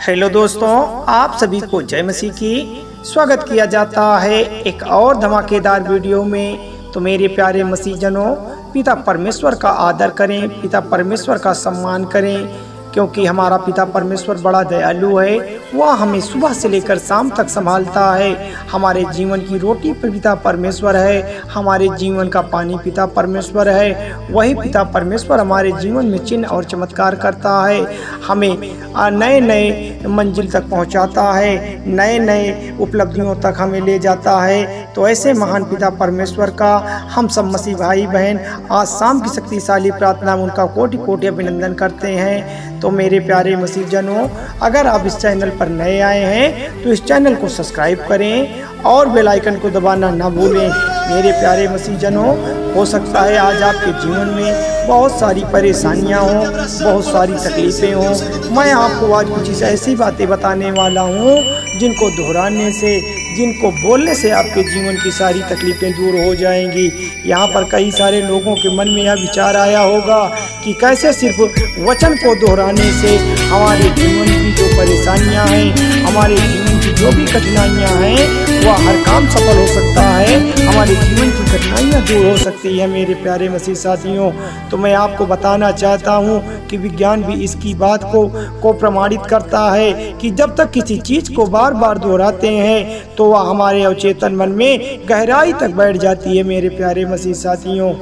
Hello दोस्तों, आप सभी को जय मसीह की स्वागत किया जाता है एक और धमाकेदार वीडियो में। तो मेरे प्यारे मसीह जनों, पिता परमेश्वर का आदर करें, पिता परमेश्वर का सम्मान करें, क्योंकि हमारा पिता परमेश्वर बड़ा दयालु है। वह हमें सुबह से लेकर शाम तक संभालता है। हमारे जीवन की रोटी पिता परमेश्वर है, हमारे जीवन का पानी पिता परमेश्वर है। वही पिता परमेश्वर हमारे जीवन में चिन्ह और चमत्कार करता है, हमें नए नए मंजिल तक पहुंचाता है, नए नए उपलब्धियों तक हमें ले जाता है। तो ऐसे महान पिता परमेश्वर का हम सब मसीह भाई बहन आज शाम की शक्तिशाली प्रार्थना में उनका कोटि कोटि अभिनंदन करते हैं। तो मेरे प्यारे मसीह जनों, अगर आप इस चैनल पर नए आए हैं तो इस चैनल को सब्सक्राइब करें और बेल आइकन को दबाना ना भूलें। मेरे प्यारे मसीह जनों, हो सकता है आज आपके जीवन में बहुत सारी परेशानियां हों, बहुत सारी तकलीफ़ें हों। मैं आपको आज कुछ ऐसी बातें बताने वाला हूं जिनको दोहराने से, जिनको बोलने से आपके जीवन की सारी तकलीफ़ें दूर हो जाएंगी। यहाँ पर कई सारे लोगों के मन में यह विचार आया होगा कि कैसे सिर्फ वचन को दोहराने से हमारे जीवन की जो परेशानियाँ हैं, हमारे जीवन की जो भी कठिनाइयाँ हैं, वह हर काम सफल हो सकता है, हमारे जीवन की कठिनाइयाँ दूर हो सकती है। मेरे प्यारे मसीह साथियों, तो मैं आपको बताना चाहता हूँ कि विज्ञान भी इसकी बात को प्रमाणित करता है कि जब तक किसी चीज़ को बार बार दोहराते हैं तो वह हमारे अवचेतन मन में गहराई तक बैठ जाती है। मेरे प्यारे मसीह साथियों,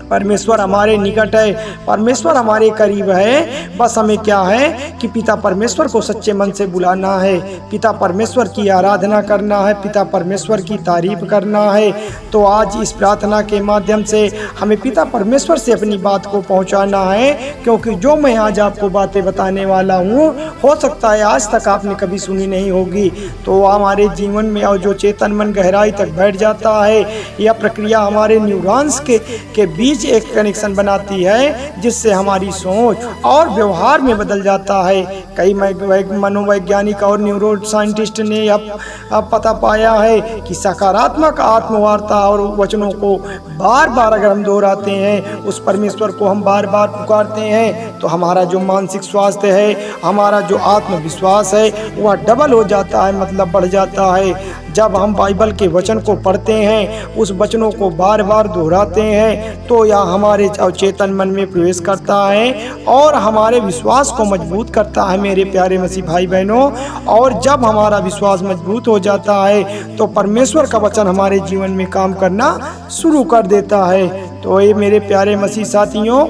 परमेश्वर हमारे निकट है, परमेश्वर हमारे करीब है। बस हमें क्या है कि पिता परमेश्वर को सच्चे मन से बुलाना है, पिता परमेश्वर की आराधना करना है, पिता परमेश्वर की तारीफ करना है। तो आज इस प्रार्थना के माध्यम से हमें पिता परमेश्वर से अपनी बात को पहुंचाना है, क्योंकि जो मैं आज आपको बातें बताने वाला हूँ हो सकता है आज तक आपने कभी सुनी नहीं होगी। तो हमारे जीवन में और जो चेतन मन गहराई तक बैठ जाता है, यह प्रक्रिया हमारे न्यूरॉन्स के बीच एक कनेक्शन बनाती है, जिससे हमारी सोच और व्यवहार में बदल जाता है। कई मनोवैज्ञानिक और न्यूरो साइंटिस्ट ने यह पता पाया है कि सकारात्मक आत्मवार्ता और वचनों को बार बार अगर हम दोहराते हैं, उस परमेश्वर को हम बार बार पुकारते हैं, तो हमारा जो मानसिक स्वास्थ्य है, हमारा जो आत्मविश्वास है, वह डबल हो जाता है, मतलब बढ़ जाता है। जब हम बाइबल के वचन को पढ़ते हैं, उस वचनों को बार बार दोहराते हैं, तो यह हमारे अवचेतन मन में प्रवेश करता है और हमारे विश्वास को मजबूत करता है। मेरे प्यारे मसीह भाई बहनों, और जब हमारा विश्वास मजबूत हो जाता है तो परमेश्वर का वचन हमारे जीवन में काम करना शुरू कर देता है। तो ये मेरे प्यारे मसीह साथियों,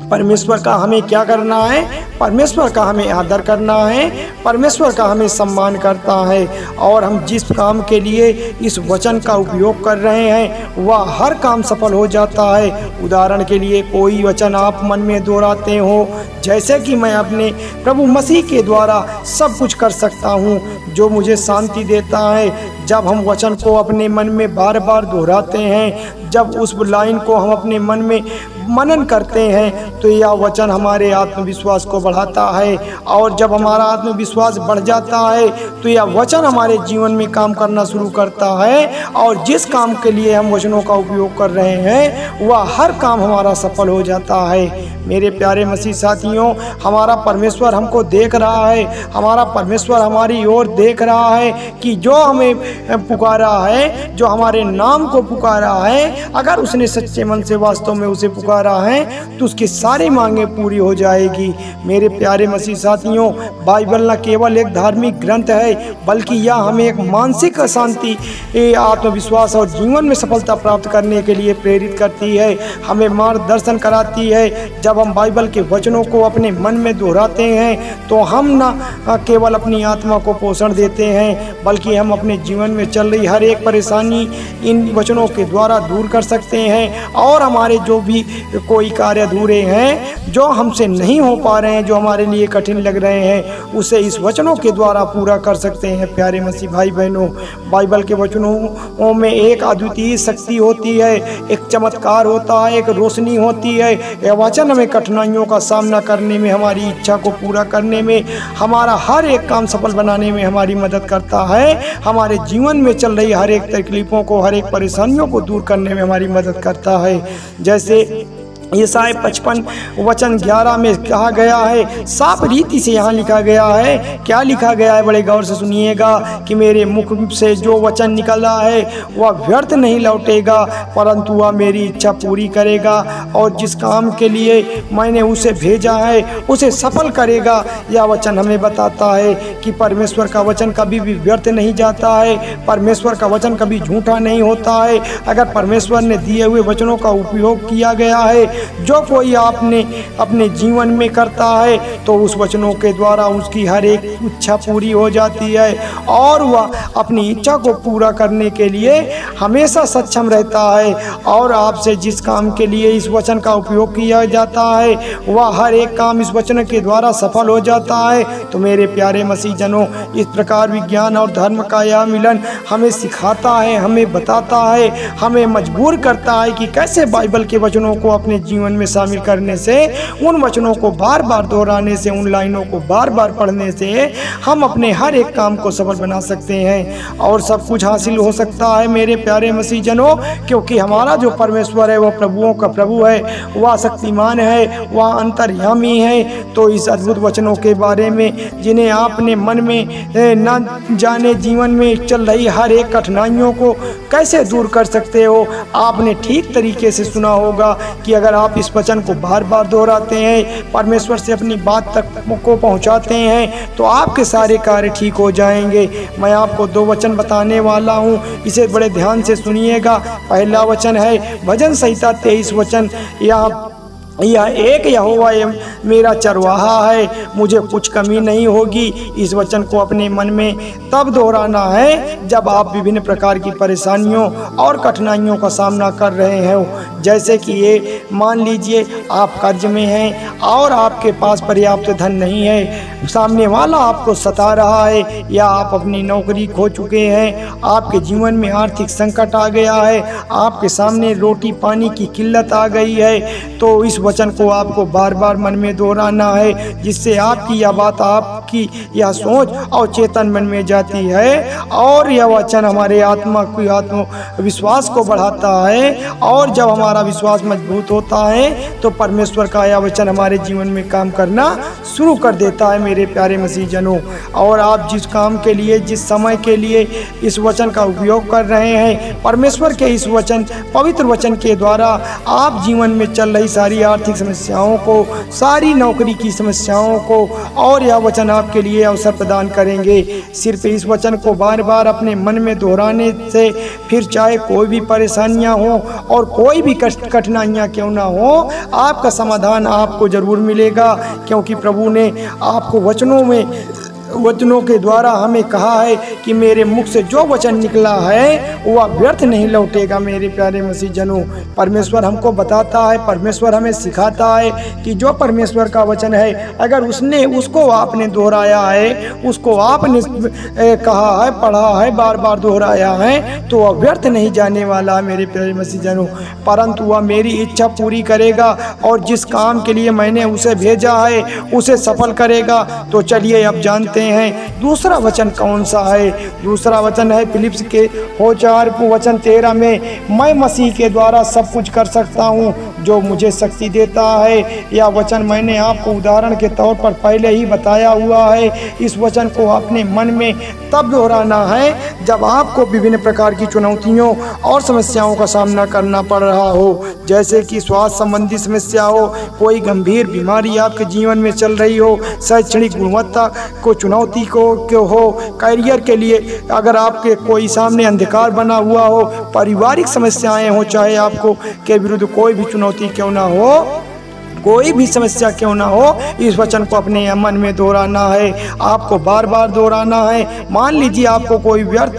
परमेश्वर का हमें क्या करना है? परमेश्वर का हमें आदर करना है, परमेश्वर का हमें सम्मान करता है, और हम जिस काम के लिए इस वचन का उपयोग कर रहे हैं वह हर काम सफल हो जाता है। उदाहरण के लिए कोई वचन आप मन में दोहराते हो, जैसे कि मैं अपने प्रभु मसीह के द्वारा सब कुछ कर सकता हूँ, जो मुझे शांति देता है। जब हम वचन को अपने मन में बार बार दोहराते हैं, जब उस लाइन को हम अपने मन में मनन करते हैं, तो यह वचन हमारे आत्मविश्वास को बढ़ाता है, और जब हमारा आत्मविश्वास बढ़ जाता है तो यह वचन हमारे जीवन में काम करना शुरू करता है, और जिस काम के लिए हम वचनों का उपयोग कर रहे हैं वह हर काम हमारा सफल हो जाता है। मेरे प्यारे मसीह साथियों, हमारा परमेश्वर हमको देख रहा है, हमारा परमेश्वर हमारी ओर देख रहा है कि जो हमें पुकारा है, जो हमारे नाम को पुकारा है, अगर उसने सच्चे मन से वास्तव में उसे पुकारा है तो उसकी सारी मांगें पूरी हो जाएगी। मेरे प्यारे मसीह साथियों, बाइबल न केवल एक धार्मिक ग्रंथ है, बल्कि यह हमें एक मानसिक शांति, आत्मविश्वास और जीवन में सफलता प्राप्त करने के लिए प्रेरित करती है, हमें मार्गदर्शन कराती है। जब हम बाइबल के वचनों को अपने मन में दोहराते हैं तो हम न केवल अपनी आत्मा को पोषण देते हैं, बल्कि हम अपने जीवन में चल रही हर एक परेशानी इन वचनों के द्वारा दूर कर सकते हैं, और हमारे जो भी कोई कार्य अधूरे हैं, जो हमसे नहीं हो पा रहे हैं, जो हमारे लिए कठिन लग रहे हैं, उसे इस वचनों के द्वारा पूरा कर सकते हैं। प्यारे मसीह भाई बहनों, बाइबल के वचनों में एक अद्वितीय शक्ति होती है, एक चमत्कार होता है, एक रोशनी होती है। यह वचन हमें कठिनाइयों का सामना करने में, हमारी इच्छा को पूरा करने में, हमारा हर एक काम सफल बनाने में हमारी मदद करता है, हमारे जीवन में चल रही हर एक तकलीफ़ों को, हर एक परेशानियों को दूर करने में हमारी मदद करता है। जैसे यशाया 55 वचन 11 में कहा गया है, साफ रीति से यहाँ लिखा गया है। क्या लिखा गया है, बड़े गौर से सुनिएगा कि मेरे मुख से जो वचन निकला है वह व्यर्थ नहीं लौटेगा, परंतु वह मेरी इच्छा पूरी करेगा और जिस काम के लिए मैंने उसे भेजा है उसे सफल करेगा। यह वचन हमें बताता है कि परमेश्वर का वचन कभी भी व्यर्थ नहीं जाता है, परमेश्वर का वचन कभी झूठा नहीं होता है। अगर परमेश्वर ने दिए हुए वचनों का उपयोग किया गया है, जो कोई आपने अपने जीवन में करता है, तो उस वचनों के द्वारा उसकी हर एक इच्छा पूरी हो जाती है और वह अपनी इच्छा को पूरा करने के लिए हमेशा सक्षम रहता है। और आपसे जिस काम के लिए इस वचन का उपयोग किया जाता है वह हर एक काम इस वचन के द्वारा सफल हो जाता है। तो मेरे प्यारे मसीह जनों, इस प्रकार विज्ञान और धर्म का यह मिलन हमें सिखाता है, हमें बताता है, हमें मजबूर करता है कि कैसे बाइबल के वचनों को अपने जीवन में शामिल करने से, उन वचनों को बार बार दोहराने से, उन लाइनों को बार बार पढ़ने से हम अपने हर एक काम को सफल बना सकते हैं और सब कुछ हासिल हो सकता है मेरे प्यारे मसीह जनों। क्योंकि हमारा जो परमेश्वर है वह प्रभुओं का प्रभु है, वह शक्तिमान है, वह अंतर्यामी है। तो इस अद्भुत वचनों के बारे में जिन्हें आपने मन में न जाने जीवन में चल रही हर एक कठिनाइयों को कैसे दूर कर सकते हो, आपने ठीक तरीके से सुना होगा कि अगर आप इस वचन को बार बार दोहराते हैं, परमेश्वर से अपनी बात तक को पहुंचाते हैं, तो आपके सारे कार्य ठीक हो जाएंगे। मैं आपको 2 वचन बताने वाला हूं, इसे बड़े ध्यान से सुनिएगा। पहला वचन है भजन संहिता 23 वचन, यह एक यहोवा मेरा चरवाहा है, मुझे कुछ कमी नहीं होगी। इस वचन को अपने मन में तब दोहराना है जब आप विभिन्न प्रकार की परेशानियों और कठिनाइयों का सामना कर रहे हो। जैसे कि ये मान लीजिए आप कर्ज में हैं और आपके पास पर्याप्त धन नहीं है, सामने वाला आपको सता रहा है, या आप अपनी नौकरी खो चुके हैं, आपके जीवन में आर्थिक संकट आ गया है, आपके सामने रोटी पानी की किल्लत आ गई है। तो इस वचन को आपको बार बार मन में दोहराना है, जिससे आपकी यह बात, आपकी यह सोच और चेतन मन में जाती है और यह वचन हमारे आत्मा की आत्मविश्वास को बढ़ाता है। और जब हमारा विश्वास मजबूत होता है तो परमेश्वर का यह वचन हमारे जीवन में काम करना शुरू कर देता है मेरे प्यारे मसीह जनों। और आप जिस काम के लिए, जिस समय के लिए इस वचन का उपयोग कर रहे हैं, परमेश्वर के इस वचन, पवित्र वचन के द्वारा आप जीवन में चल रही सारी आर्थिक समस्याओं को, सारी नौकरी की समस्याओं को, और यह वचन आपके लिए अवसर प्रदान करेंगे। सिर्फ इस वचन को बार बार अपने मन में दोहराने से, फिर चाहे कोई भी परेशानियां हो और कोई भी कठिनाइयां क्यों ना हो, आपका समाधान आपको जरूर मिलेगा। क्योंकि प्रभु ने आपको वचनों के द्वारा हमें कहा है कि मेरे मुख से जो वचन निकला है वह व्यर्थ नहीं लौटेगा। मेरे प्यारे मसीह जनों, परमेश्वर हमको बताता है, परमेश्वर हमें सिखाता है कि जो परमेश्वर का वचन है, अगर उसको आपने दोहराया है, उसको आपने कहा है, पढ़ा है, बार बार दोहराया है, तो वह व्यर्थ नहीं जाने वाला है मेरे प्यारे मसीह जनों, परंतु वह मेरी इच्छा पूरी करेगा और जिस काम के लिए मैंने उसे भेजा है उसे सफल करेगा। तो चलिए अब जानते हैं दूसरा वचन कौन सा है। दूसरा वचन है फिलिप्स के 4 वचन 13 में, मैं मसीह के द्वारा सब कुछ कर सकता हूँ जो मुझे शक्ति देता है। यह वचन मैंने आपको उदाहरण के तौर पर पहले ही बताया हुआ है। इस वचन को अपने मन में तब दोहराना है जब आपको विभिन्न प्रकार की चुनौतियों और समस्याओं का सामना करना पड़ रहा हो, जैसे कि स्वास्थ्य संबंधी समस्या हो, कोई गंभीर बीमारी आपके जीवन में चल रही हो, शैक्षणिक गुणवत्ता को चुनौती को हो, करियर के लिए अगर आपके कोई सामने अंधकार बना हुआ हो, पारिवारिक समस्याएं हो, चाहे आपको के विरुद्ध कोई भी चुनौती क्यों ना हो, कोई भी समस्या क्यों ना हो, इस वचन को अपने मन में दोहराना है, आपको बार बार दोहराना है। मान लीजिए आपको कोई व्यर्थ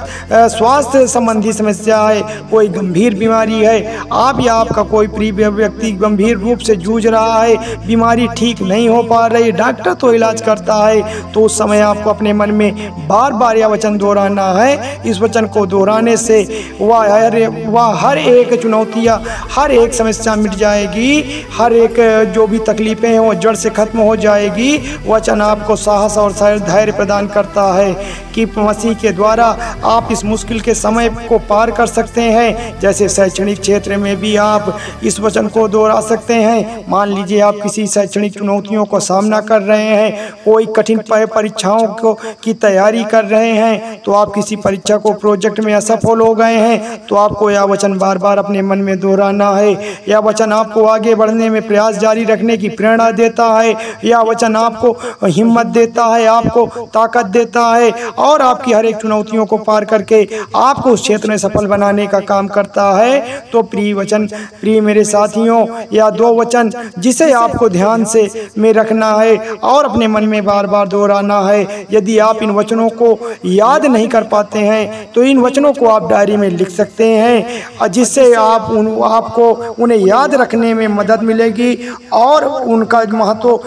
स्वास्थ्य संबंधी समस्या है, कोई गंभीर बीमारी है, आप या आपका कोई प्रिय व्यक्ति गंभीर रूप से जूझ रहा है, बीमारी ठीक नहीं हो पा रही, डॉक्टर तो इलाज करता है, तो उस समय आपको अपने मन में बार बार यह वचन दोहराना है। इस वचन को दोहराने से वह हर एक चुनौतियाँ, हर एक समस्या मिट जाएगी, हर एक जो भी तकलीफ़ें हैं वो जड़ से ख़त्म हो जाएगी। वचन आपको साहस और धैर्य प्रदान करता है कि मसीह के द्वारा आप इस मुश्किल के समय को पार कर सकते हैं। जैसे शैक्षणिक क्षेत्र में भी आप इस वचन को दोहरा सकते हैं। मान लीजिए आप किसी शैक्षणिक चुनौतियों को सामना कर रहे हैं, कोई कठिन परीक्षाओं की तैयारी कर रहे हैं, तो आप किसी परीक्षा को प्रोजेक्ट में असफल हो गए हैं, तो आपको यह वचन बार बार अपने मन में दोहराना है। यह वचन आपको आगे बढ़ने में प्रयास जारी रखने की प्रेरणा देता है। यह वचन आपको हिम्मत देता है, आपको ताकत देता है और आपकी हर एक चुनौतियों को पार करके आपको उस क्षेत्र में सफल बनाने का काम करता है। तो प्रिय मेरे साथियों, यह 2 वचन जिसे आपको ध्यान से में रखना है और अपने मन में बार बार दोहराना है। यदि आप इन वचनों को याद नहीं कर पाते हैं तो इन वचनों को आप डायरी में लिख सकते हैं, जिससे आपको उन्हें याद रखने में मदद मिलेगी और उनका महत्व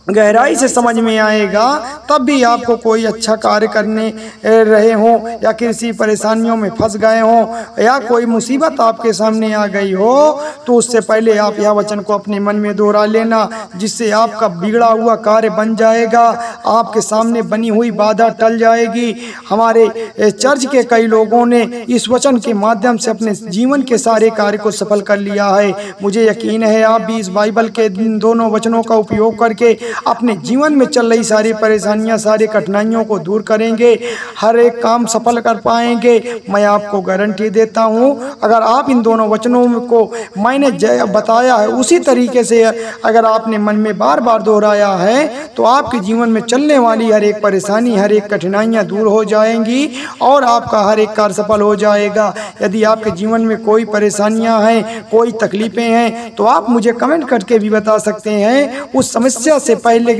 गहराई से समझ में आएगा। तब भी आपको कोई अच्छा कार्य करने रहे हों या किसी परेशानियों में फंस गए हों या कोई मुसीबत आपके सामने आ गई हो, तो उससे पहले आप यह वचन को अपने मन में दोहरा लेना, जिससे आपका बिगड़ा हुआ कार्य बन जाएगा, आपके सामने बनी हुई बाधा टल जाएगी। हमारे चर्च के कई लोगों ने इस वचन के माध्यम से अपने जीवन के सारे कार्य को सफल कर लिया है। मुझे यकीन है आप भी इस बाइबल के इन दोनों वचनों का उपयोग करके अपने जीवन में चल रही सारी परेशानियां, सारी कठिनाइयों को दूर करेंगे, हर एक काम सफल कर पाएंगे। मैं आपको गारंटी देता हूं, अगर आप इन दोनों वचनों को मैंने बताया है उसी तरीके से अगर आपने मन में बार बार दोहराया है, तो आपके जीवन में चलने वाली हर एक परेशानी, हर एक कठिनाइयां दूर हो जाएंगी और आपका हर एक कार्य सफल हो जाएगा। यदि आपके जीवन में कोई परेशानियां हैं, कोई तकलीफें हैं, तो आप मुझे कमेंट करके भी बता सकते हैं। उस समस्या से पहले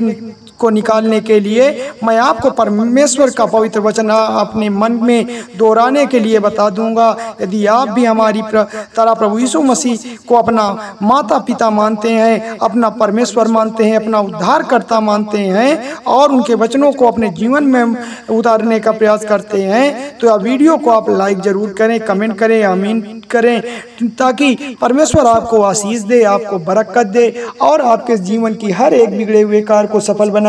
को निकालने के लिए मैं आपको परमेश्वर का पवित्र वचन अपने मन में दोहराने के लिए बता दूंगा। यदि आप भी हमारी तरह प्रभु यीशु मसीह को अपना माता पिता मानते हैं, अपना परमेश्वर मानते हैं, अपना उद्धारकर्ता मानते हैं और उनके वचनों को अपने जीवन में उतारने का प्रयास करते हैं, तो यह वीडियो को आप लाइक जरूर करें, कमेंट करें, आमीन करें, ताकि परमेश्वर आपको आशीष दे, आपको बरकत दे और आपके जीवन की हर एक बिगड़े हुए कार्य को सफल बनाए।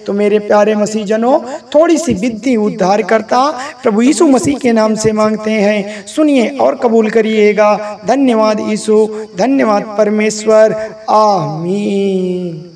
तो मेरे प्यारे मसीह जनों, थोड़ी सी विधि उद्धार करता प्रभु यीशु मसीह के नाम से मांगते हैं, सुनिए और कबूल करिएगा। धन्यवाद यीशु, धन्यवाद परमेश्वर, आमीन।